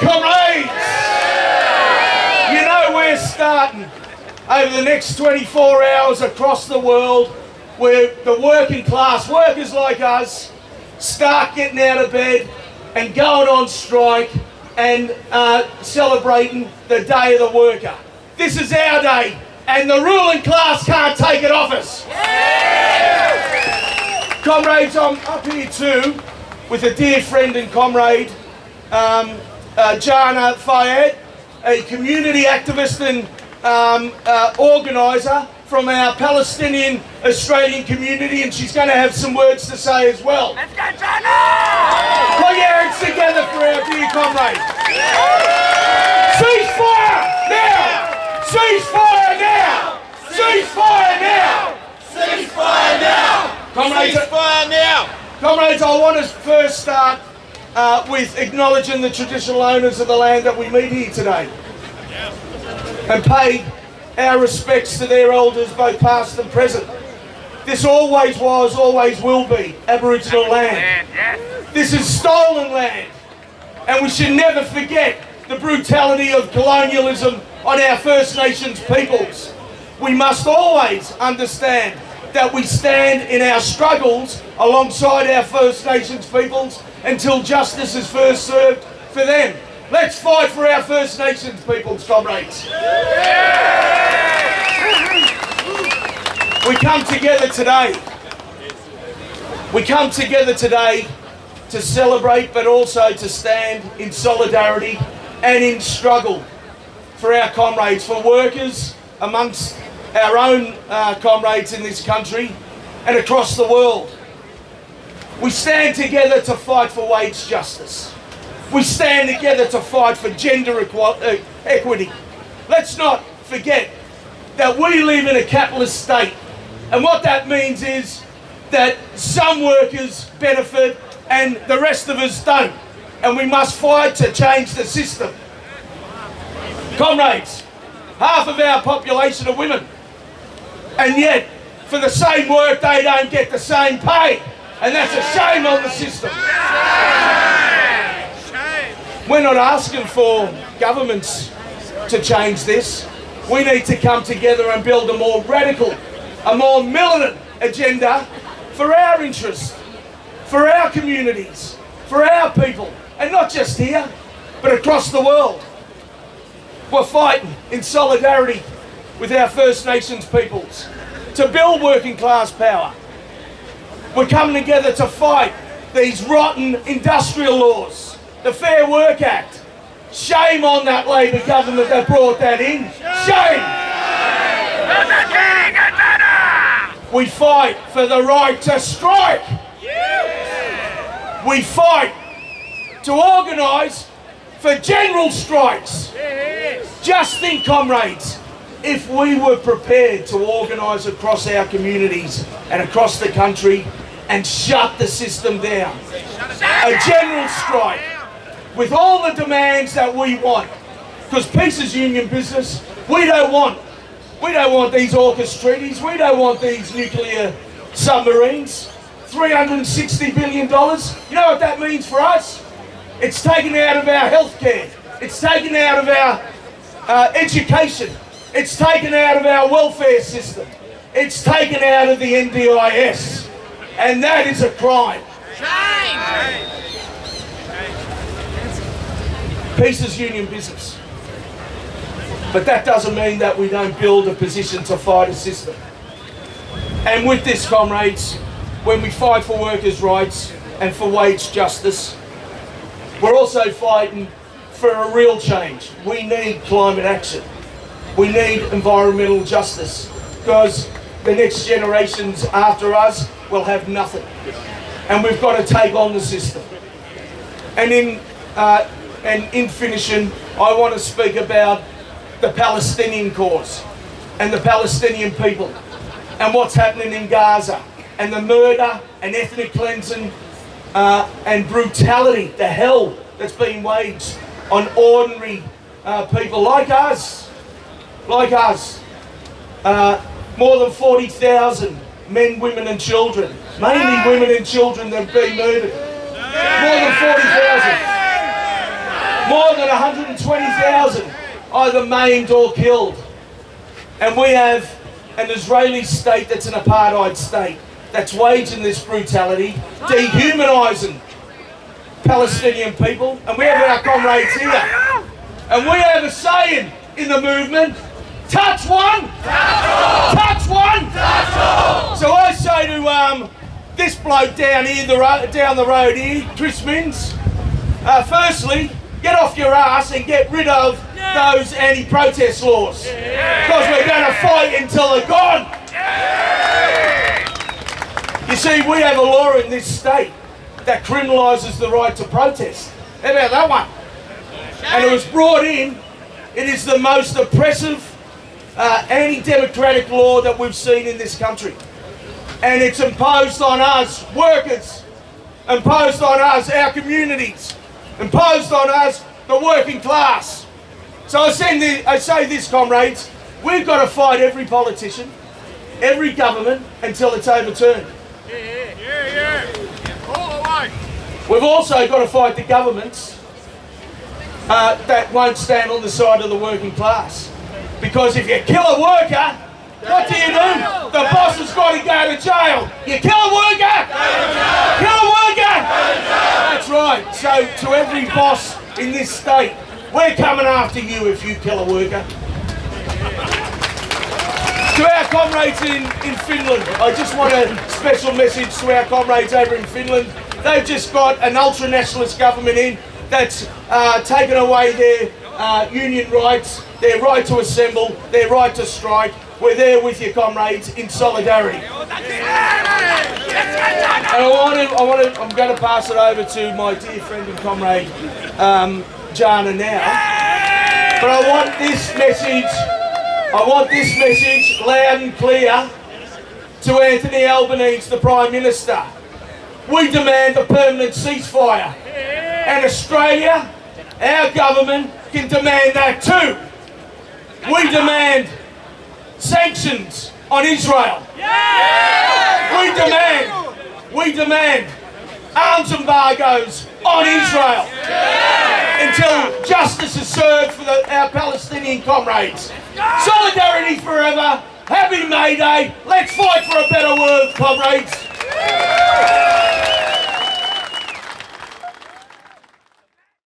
comrades! You know, we're starting over the next 24 hours across the world where the working class, workers like us, start getting out of bed and going on strike and celebrating the Day of the Worker. This is our day, and the ruling class can't take it off us. Yeah. Comrades, I'm up here too with a dear friend and comrade, Jana Fayed, a community activist and organiser from our Palestinian Australian community, and she's going to have some words to say as well. Let's go, Jana! Put your hands together for our dear comrade. Ceasefire now! Ceasefire now! Ceasefire now! Ceasefire now! Comrades, Ceasefire now! Comrades, I want to first start with acknowledging the traditional owners of the land that we meet here today, and pay our respects to their elders, both past and present. This always was, always will be Aboriginal land. This is stolen land, and we should never forget the brutality of colonialism on our First Nations peoples. We must always understand that we stand in our struggles alongside our First Nations peoples until justice is first served for them. Let's fight for our First Nations peoples, comrades. We come together today. We come together today to celebrate, but also to stand in solidarity and in struggle for our comrades, for workers amongst our own comrades in this country and across the world. We stand together to fight for wage justice. We stand together to fight for gender equity. Let's not forget that we live in a capitalist state, and what that means is that some workers benefit and the rest of us don't, and we must fight to change the system. Comrades, half of our population are women, and yet for the same work they don't get the same pay, and that's a shame on the system. We're not asking for governments to change this. We need to come together and build a more radical, a more militant agenda for our interests, for our communities, for our people, and not just here, but across the world. We're fighting in solidarity with our First Nations peoples to build working class power. We're coming together to fight these rotten industrial laws, the Fair Work Act. Shame on that Labor government that brought that in. Shame! We fight for the right to strike. We fight to organise for general strikes. Just think, comrades, if we were prepared to organise across our communities and across the country and shut the system down, a general strike with all the demands that we want, because peace is union business. We don't want these AUKUS treaties. We don't want these nuclear submarines. $360 billion. You know what that means for us? It's taken out of our healthcare. It's taken out of our education. It's taken out of our welfare system. It's taken out of the NDIS. And that is a crime. Shame! Peace is union business. But that doesn't mean that we don't build a position to fight a system. And with this, comrades, when we fight for workers' rights and for wage justice, we're also fighting for a real change. We need climate action. We need environmental justice, because the next generations after us will have nothing. And we've got to take on the system. And in finishing, I want to speak about the Palestinian cause and the Palestinian people and what's happening in Gaza and the murder and ethnic cleansing and brutality, the hell that's being waged on ordinary people like us. More than 40,000 men, women and children, mainly women and children, that have been murdered. More than 40,000. More than 120,000 either maimed or killed. And we have an Israeli state that's an apartheid state, that's waging this brutality, dehumanising Palestinian people. And we have our comrades here. And we have a saying in the movement, touch one, touch one. So I say to this bloke down here, down the road here, Chris Minns, firstly, get off your ass and get rid of those anti-protest laws, because we're going to fight until they're gone. You see, we have a law in this state that criminalises the right to protest. How about that one? And it was brought in. It is the most oppressive, anti-democratic law that we've seen in this country. And it's imposed on us, workers, imposed on us, our communities, imposed on us, the working class. So I say this, comrades, we've got to fight every politician, every government, until it's overturned. All the way. We've also got to fight the governments that won't stand on the side of the working class. Because if you kill a worker, what do? The boss has got to go to jail. You kill a worker, kill a worker. That's right. So to every boss in this state, we're coming after you if you kill a worker. To our comrades in Finland, I just want a special message to our comrades over in Finland. They've just got an ultra-nationalist government in that's taken away their union rights, their right to assemble, their right to strike. We're there with you, comrades, in solidarity. And I'm going to pass it over to my dear friend and comrade, Jana now. But I want this message loud and clear to Anthony Albanese, the Prime Minister. We demand a permanent ceasefire. And Australia, our government, can demand that too. We demand sanctions on Israel. We demand arms embargoes on Israel until justice is served for our Palestinian comrades. Solidarity forever. Happy May Day. Let's fight for a better world, comrades.